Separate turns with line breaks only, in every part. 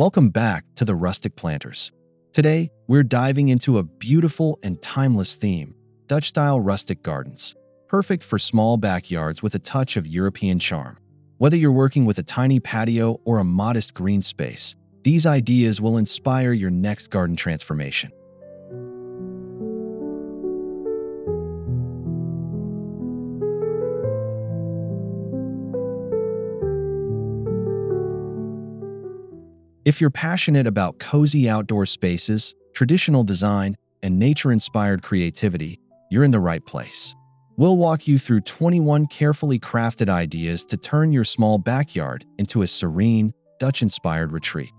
Welcome back to the Rustic Planters. Today, we're diving into a beautiful and timeless theme, Dutch-style rustic gardens, perfect for small backyards with a touch of European charm. Whether you're working with a tiny patio or a modest green space, these ideas will inspire your next garden transformation. If you're passionate about cozy outdoor spaces, traditional design, and nature-inspired creativity, you're in the right place. We'll walk you through 21 carefully crafted ideas to turn your small backyard into a serene, Dutch-inspired retreat.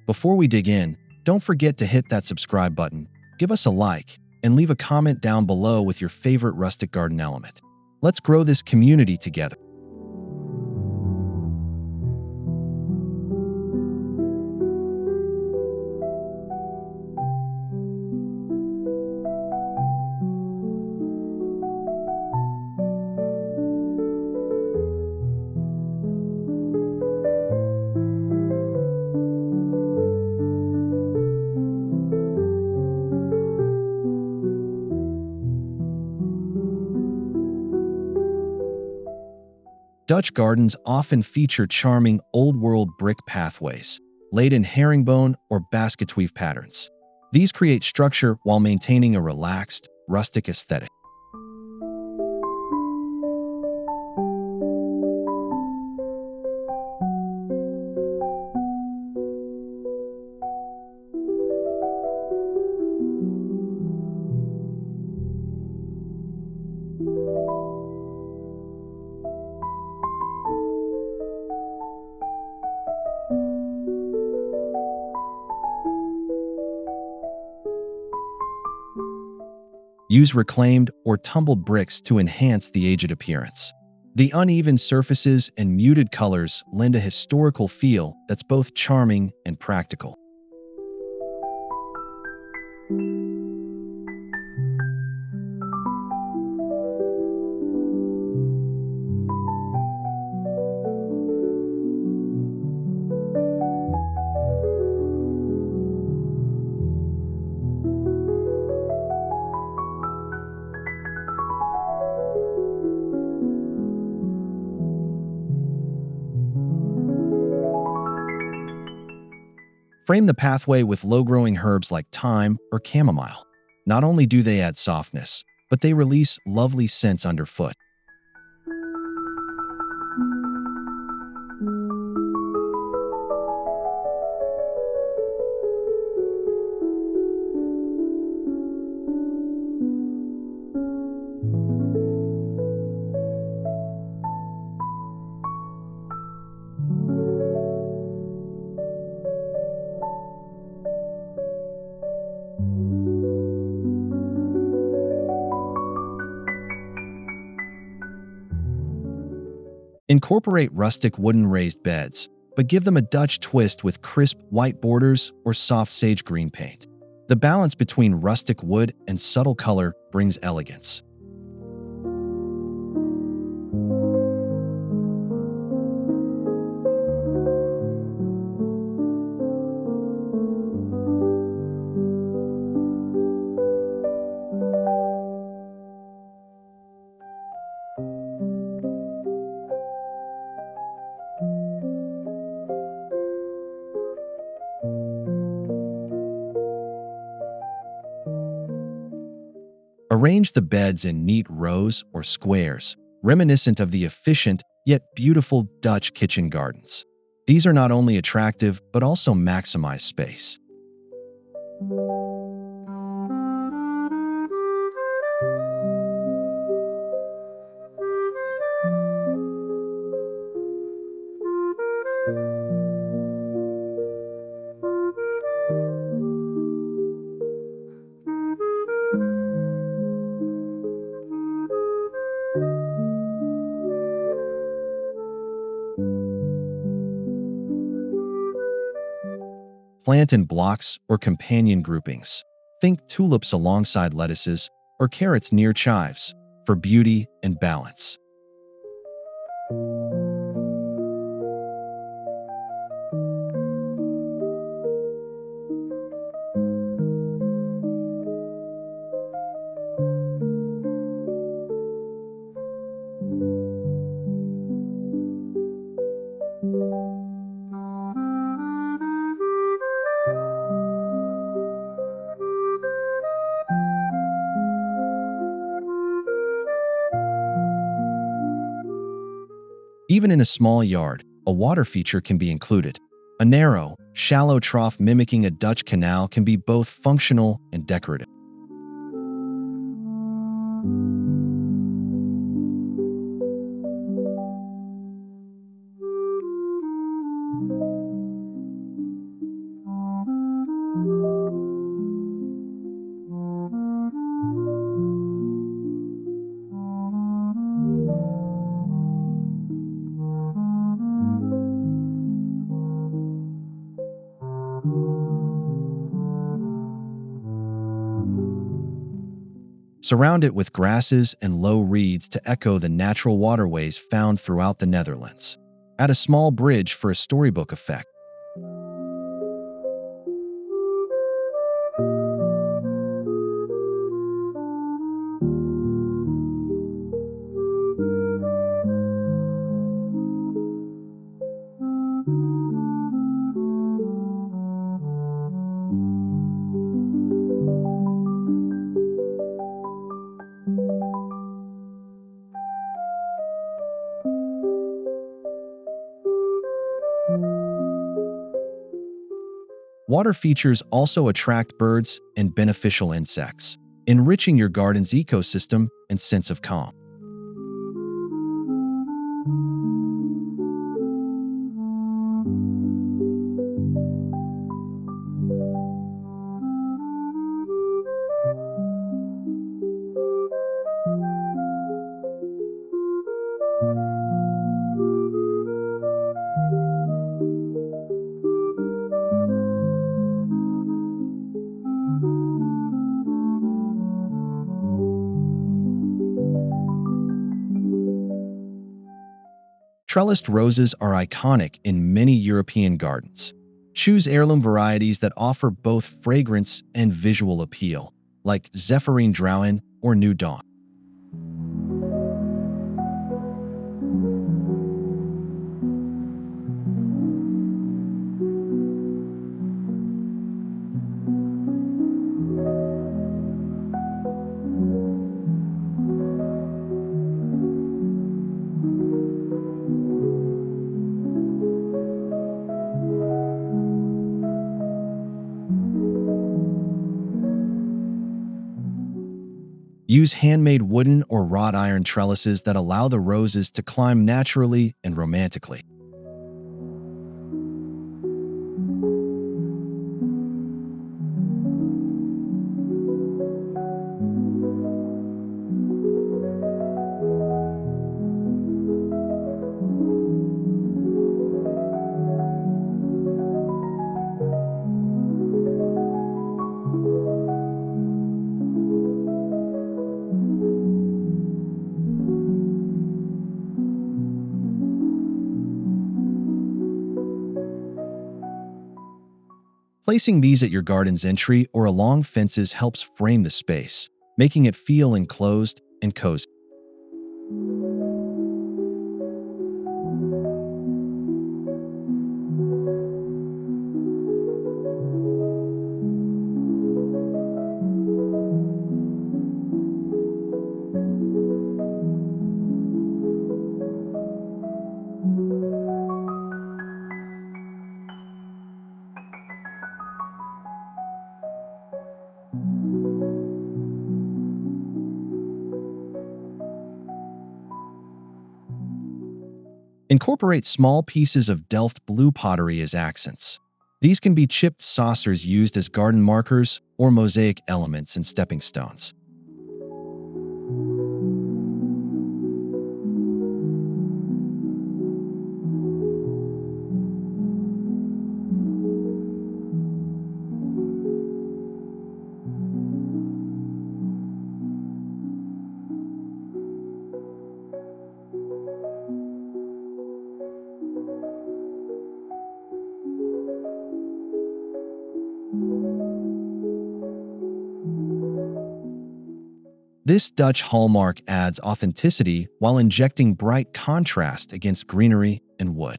Before we dig in, don't forget to hit that subscribe button, give us a like, and leave a comment down below with your favorite rustic garden element. Let's grow this community together. Dutch gardens often feature charming old-world brick pathways, laid in herringbone or basket weave patterns. These create structure while maintaining a relaxed, rustic aesthetic. Use reclaimed or tumbled bricks to enhance the aged appearance. The uneven surfaces and muted colors lend a historical feel that's both charming and practical. Frame the pathway with low-growing herbs like thyme or chamomile. Not only do they add softness, but they release lovely scents underfoot. Incorporate rustic wooden raised beds, but give them a Dutch twist with crisp white borders or soft sage green paint. The balance between rustic wood and subtle color brings elegance. Arrange the beds in neat rows or squares, reminiscent of the efficient yet beautiful Dutch kitchen gardens. These are not only attractive but also maximize space. Plant in blocks or companion groupings. Think tulips alongside lettuces or carrots near chives for beauty and balance. Even in a small yard, a water feature can be included. A narrow, shallow trough mimicking a Dutch canal can be both functional and decorative. Surround it with grasses and low reeds to echo the natural waterways found throughout the Netherlands. Add a small bridge for a storybook effect. Water features also attract birds and beneficial insects, enriching your garden's ecosystem and sense of calm. Trellised roses are iconic in many European gardens. Choose heirloom varieties that offer both fragrance and visual appeal, like Zephyrine Drouin or New Dawn. Use handmade wooden or wrought iron trellises that allow the roses to climb naturally and romantically. Placing these at your garden's entry or along fences helps frame the space, making it feel enclosed and cozy. Incorporate small pieces of Delft blue pottery as accents. These can be chipped saucers used as garden markers or mosaic elements and stepping stones. This Dutch hallmark adds authenticity while injecting bright contrast against greenery and wood.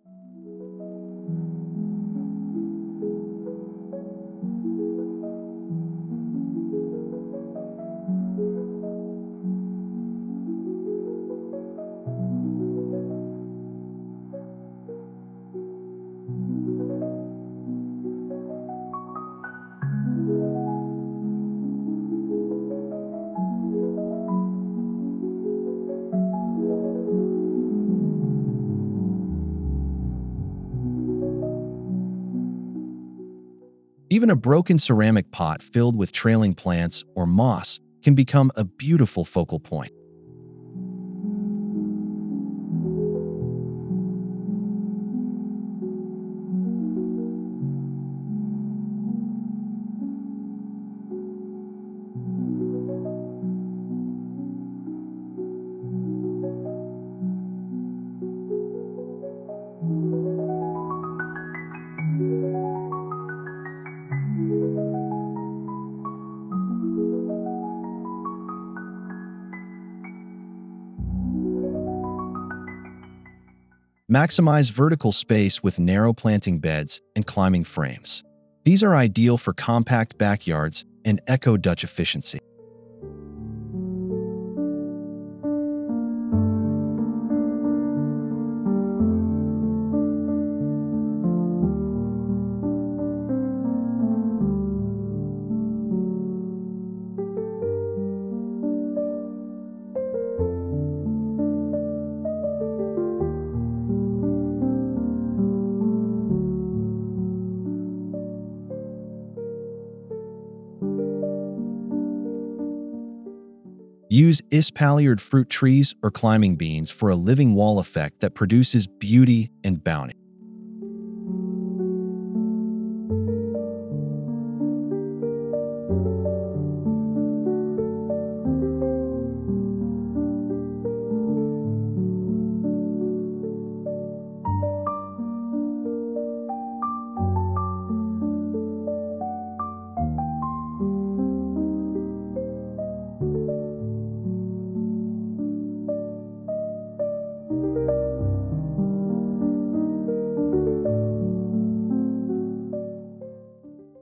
Even a broken ceramic pot filled with trailing plants or moss can become a beautiful focal point. Maximize vertical space with narrow planting beds and climbing frames. These are ideal for compact backyards and echo Dutch efficiency. Use espaliered fruit trees or climbing beans for a living wall effect that produces beauty and bounty.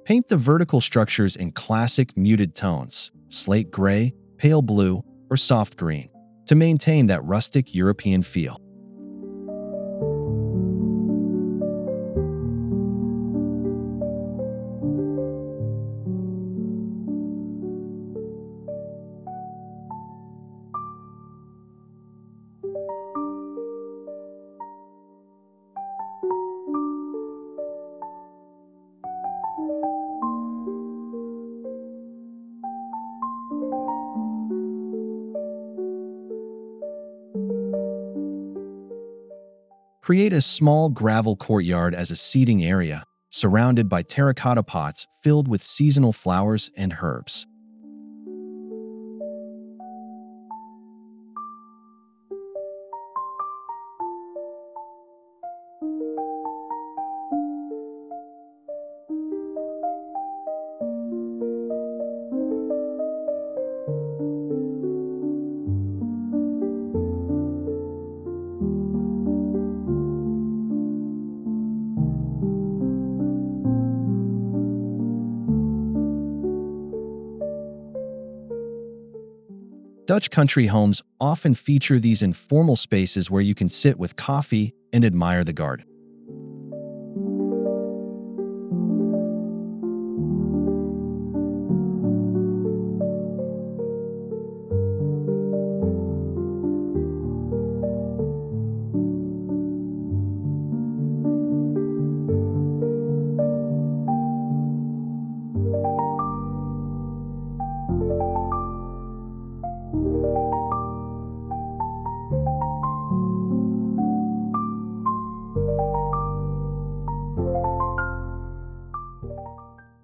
Paint the vertical structures in classic muted tones, slate gray, pale blue, or soft green, to maintain that rustic European feel. Create a small gravel courtyard as a seating area, surrounded by terracotta pots filled with seasonal flowers and herbs. Dutch country homes often feature these informal spaces where you can sit with coffee and admire the garden.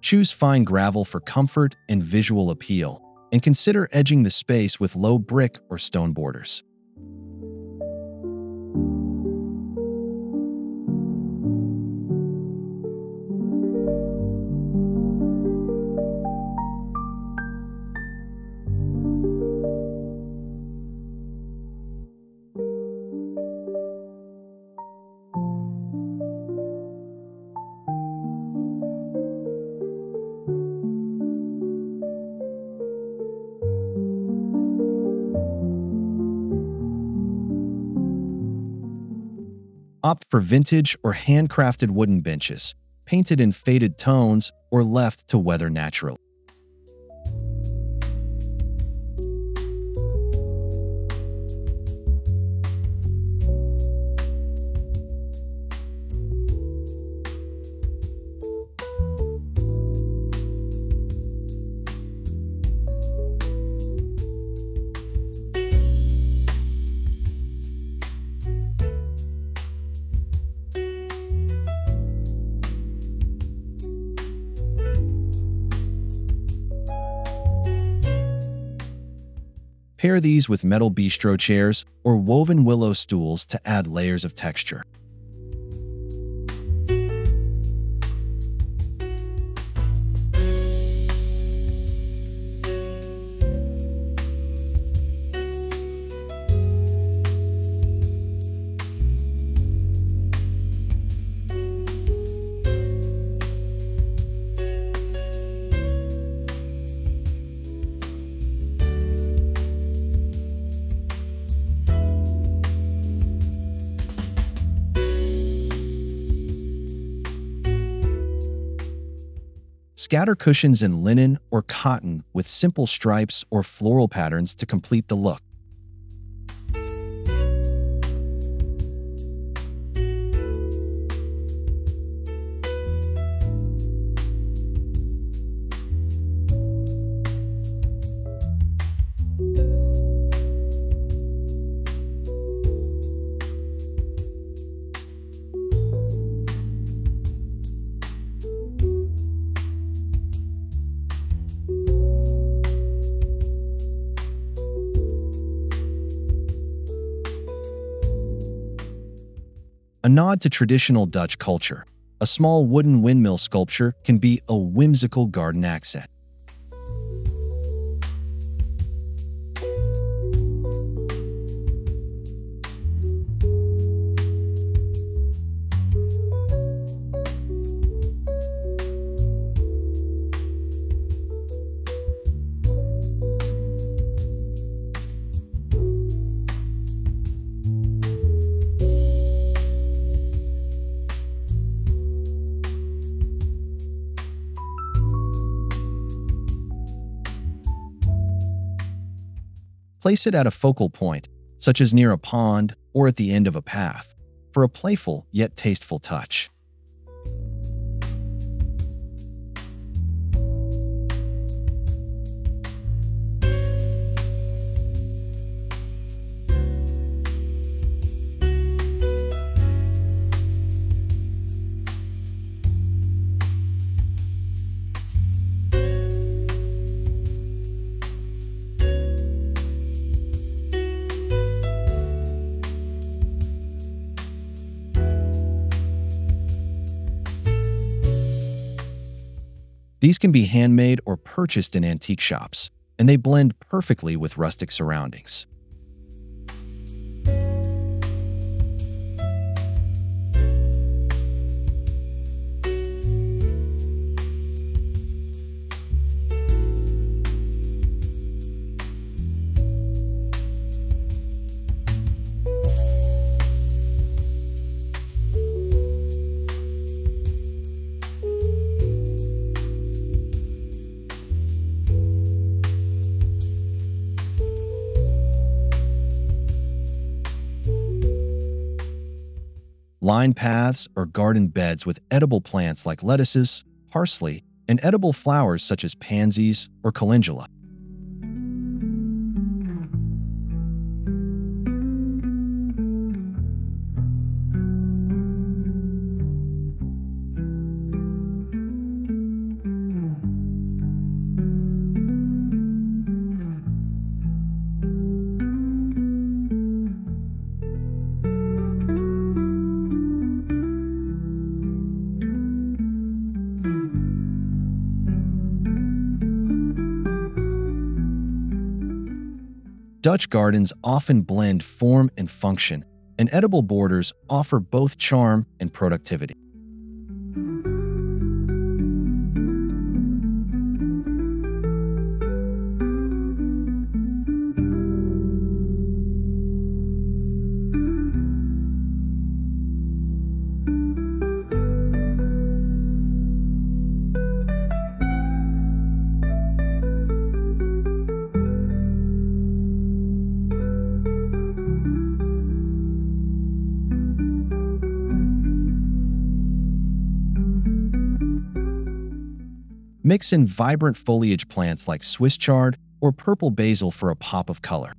Choose fine gravel for comfort and visual appeal, and consider edging the space with low brick or stone borders. Opt for vintage or handcrafted wooden benches, painted in faded tones or left to weather naturally. Pair these with metal bistro chairs or woven willow stools to add layers of texture. Scatter cushions in linen or cotton with simple stripes or floral patterns to complete the look. A nod to traditional Dutch culture, a small wooden windmill sculpture can be a whimsical garden accent. Place it at a focal point, such as near a pond or at the end of a path, for a playful yet tasteful touch. These can be handmade or purchased in antique shops, and they blend perfectly with rustic surroundings. Line paths or garden beds with edible plants like lettuces, parsley, and edible flowers such as pansies or calendula. Dutch gardens often blend form and function, and edible borders offer both charm and productivity. Mix in vibrant foliage plants like Swiss chard or purple basil for a pop of color.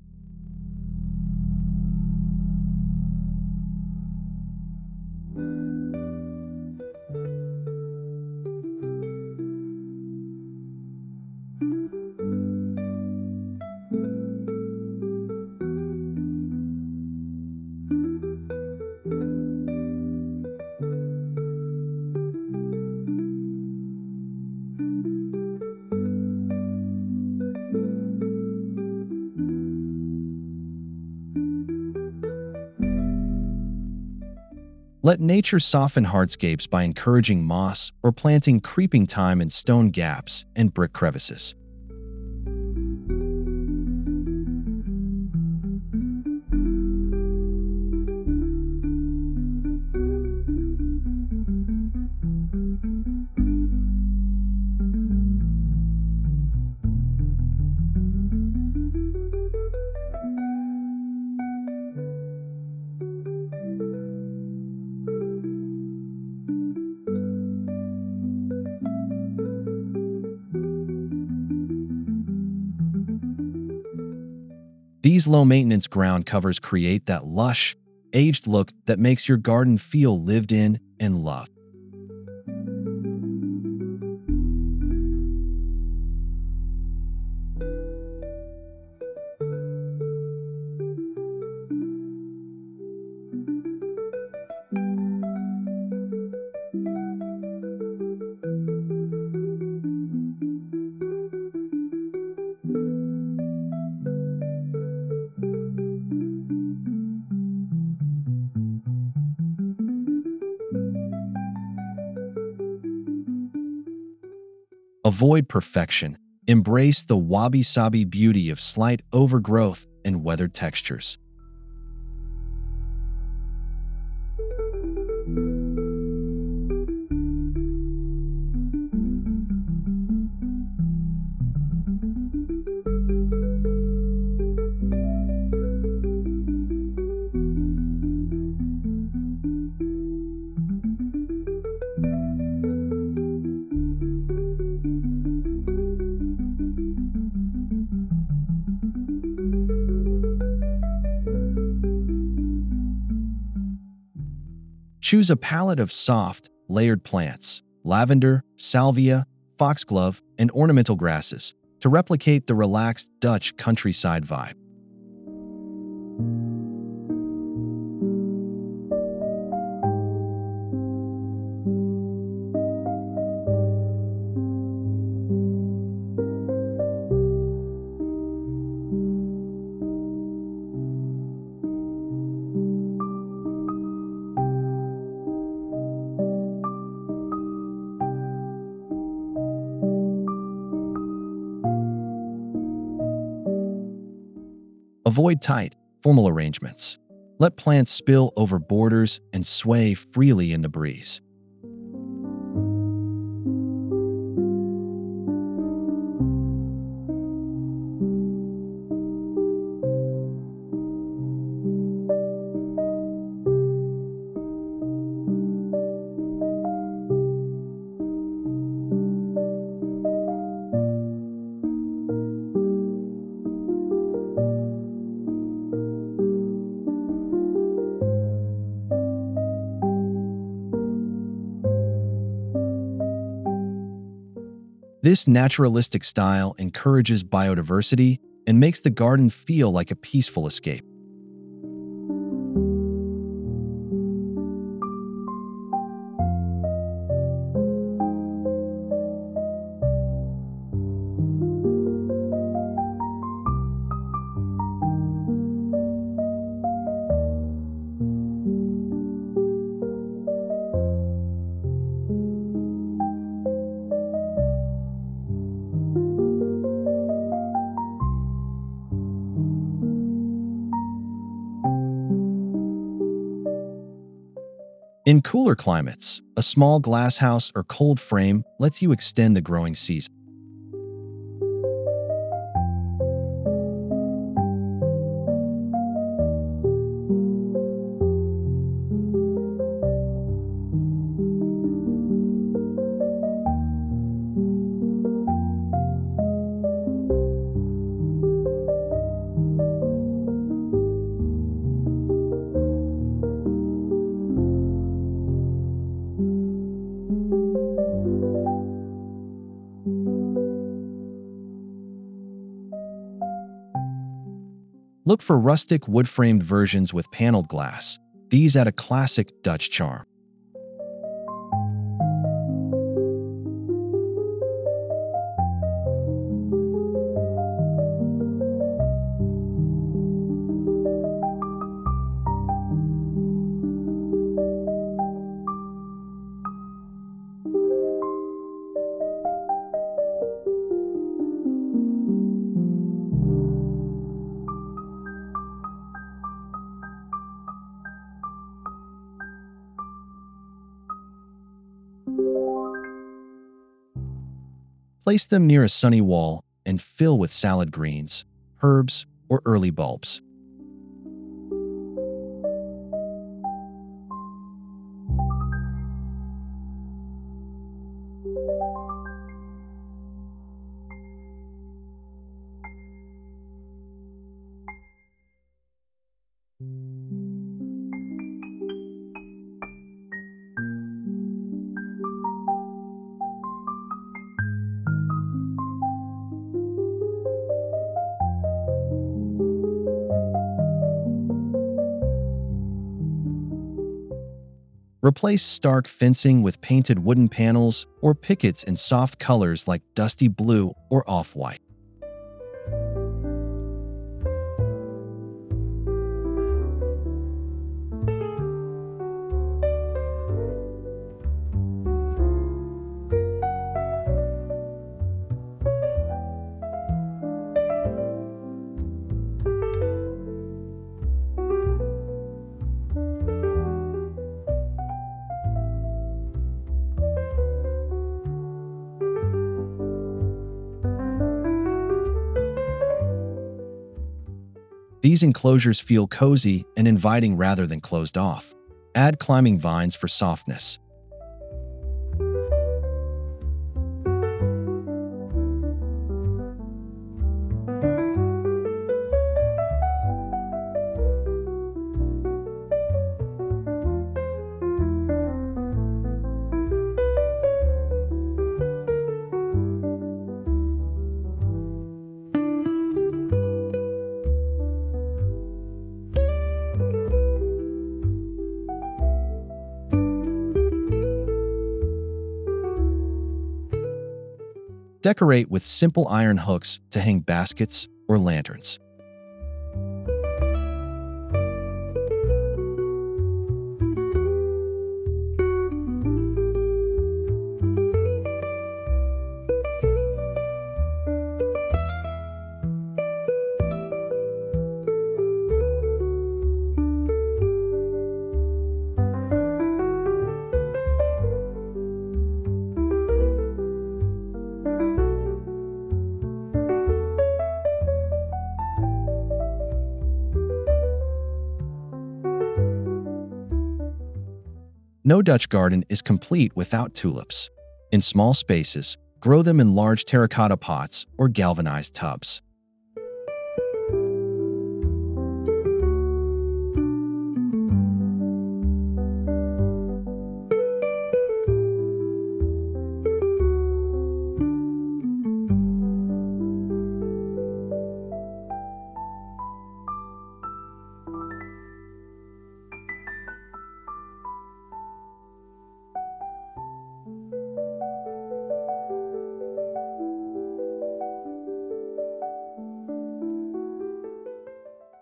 Let nature soften hardscapes by encouraging moss or planting creeping thyme in stone gaps and brick crevices. These low-maintenance ground covers create that lush, aged look that makes your garden feel lived in and loved. Avoid perfection. Embrace the wabi-sabi beauty of slight overgrowth and weathered textures. Choose a palette of soft, layered plants, lavender, salvia, foxglove, and ornamental grasses to replicate the relaxed Dutch countryside vibe. Avoid tight, formal arrangements. Let plants spill over borders and sway freely in the breeze. This naturalistic style encourages biodiversity and makes the garden feel like a peaceful escape. In cooler climates, a small glasshouse or cold frame lets you extend the growing season. Look for rustic wood-framed versions with paneled glass. These add a classic Dutch charm. Place them near a sunny wall and fill with salad greens, herbs, or early bulbs. Replace stark fencing with painted wooden panels or pickets in soft colors like dusty blue or off-white. These enclosures feel cozy and inviting rather than closed off. Add climbing vines for softness. Decorate with simple iron hooks to hang baskets or lanterns. No Dutch garden is complete without tulips. In small spaces, grow them in large terracotta pots or galvanized tubs.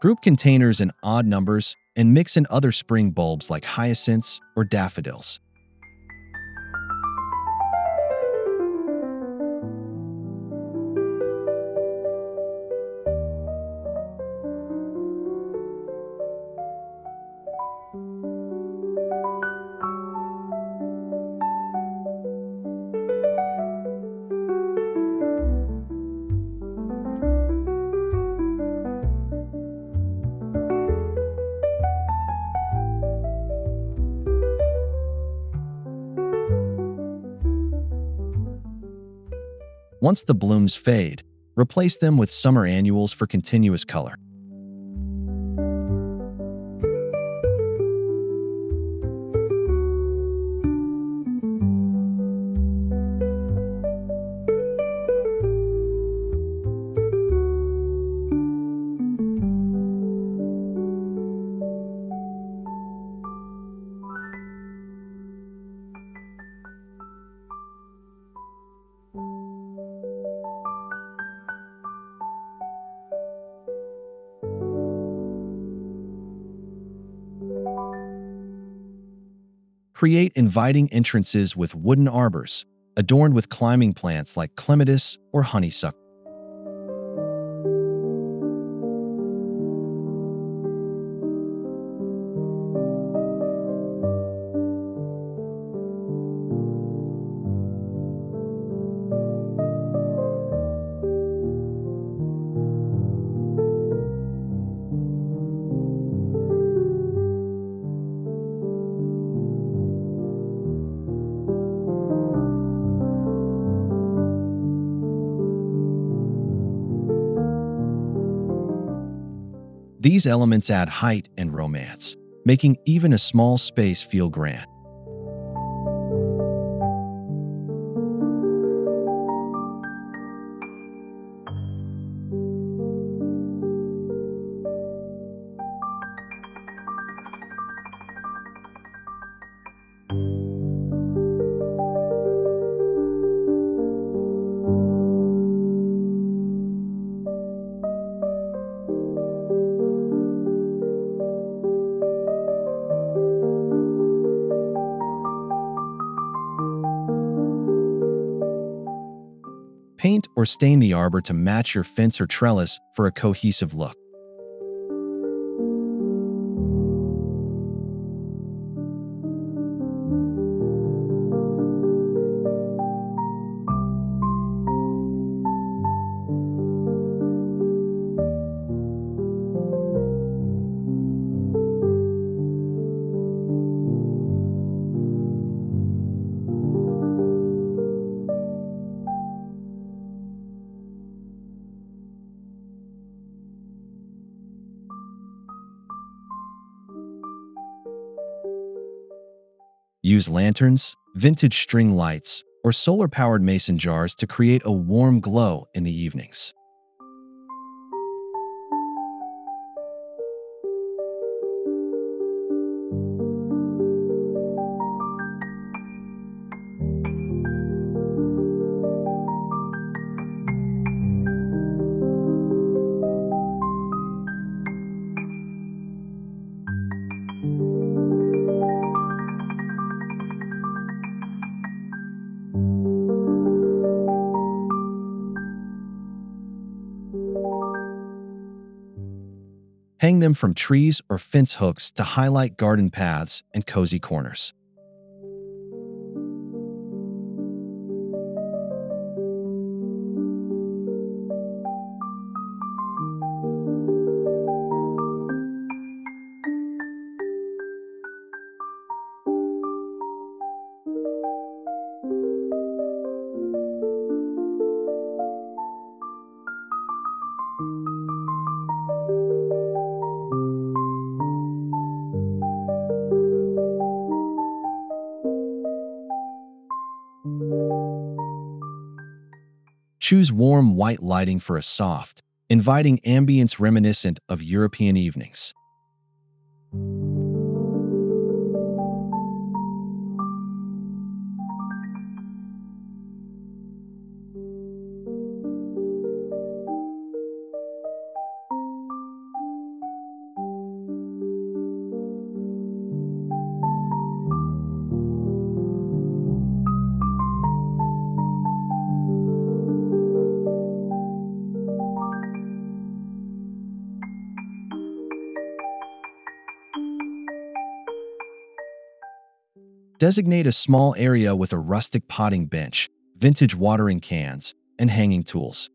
Group containers in odd numbers and mix in other spring bulbs like hyacinths or daffodils. Once the blooms fade, replace them with summer annuals for continuous color. Create inviting entrances with wooden arbors, adorned with climbing plants like clematis or honeysuckle. These elements add height and romance, making even a small space feel grand. Paint or stain the arbor to match your fence or trellis for a cohesive look. Use lanterns, vintage string lights, or solar-powered mason jars to create a warm glow in the evenings. Hang them from trees or fence hooks to highlight garden paths and cozy corners. Choose warm white lighting for a soft, inviting ambience reminiscent of European evenings. Designate a small area with a rustic potting bench, vintage watering cans, and hanging tools.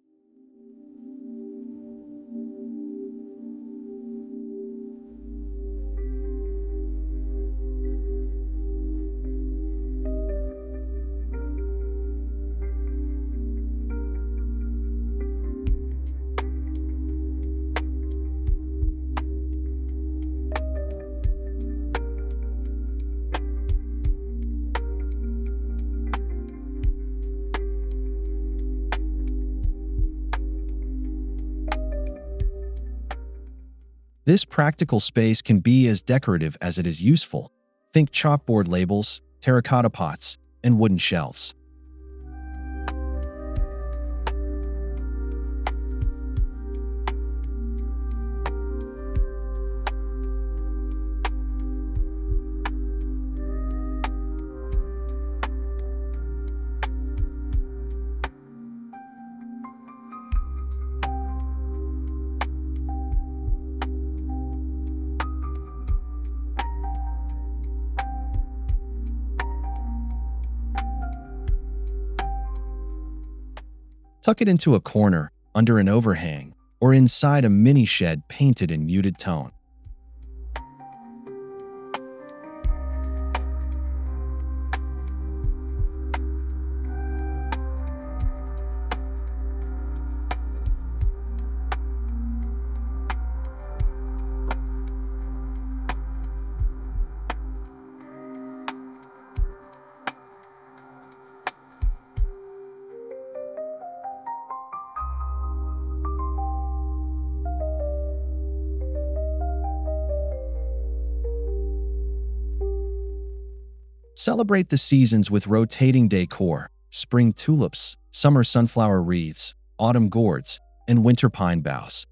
This practical space can be as decorative as it is useful. Think chalkboard labels, terracotta pots, and wooden shelves. Tuck it into a corner, under an overhang, or inside a mini shed painted in muted tone. Celebrate the seasons with rotating decor: spring tulips, summer sunflower wreaths, autumn gourds, and winter pine boughs.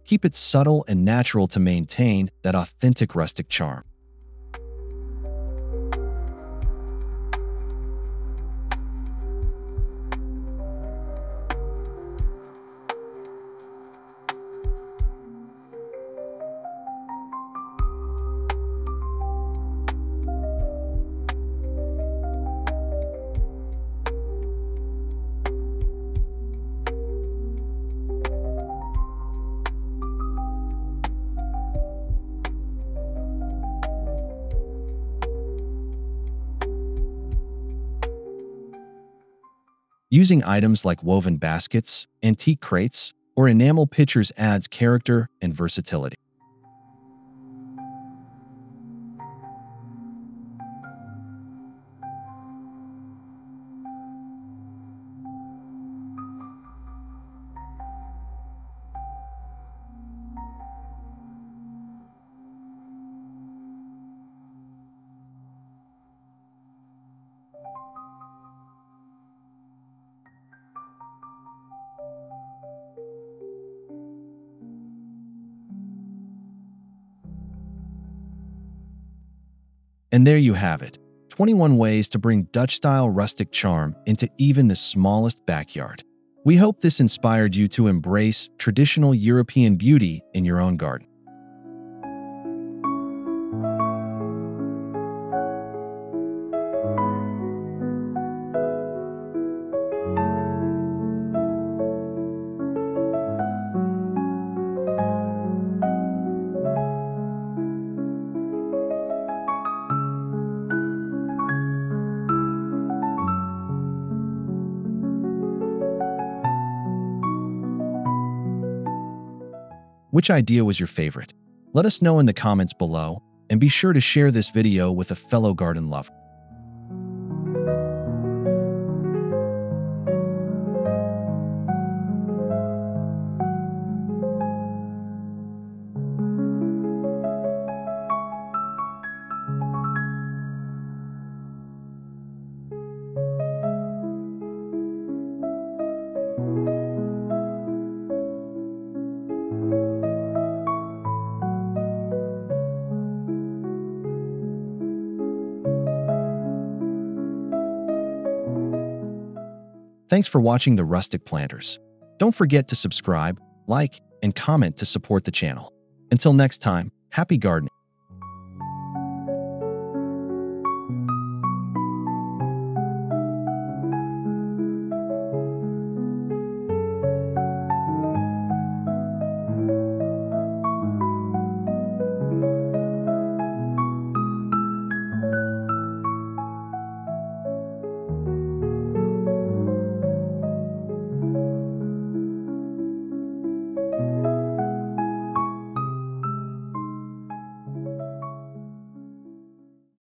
Keep it subtle and natural to maintain that authentic rustic charm. Using items like woven baskets, antique crates, or enamel pitchers adds character and versatility. And there you have it, 21 ways to bring Dutch-style rustic charm into even the smallest backyard. We hope this inspired you to embrace traditional European beauty in your own garden. Which idea was your favorite? Let us know in the comments below, and be sure to share this video with a fellow garden lover. Thanks for watching the Rustic Planters. Don't forget to subscribe, like, and comment to support the channel. Until next time, happy gardening.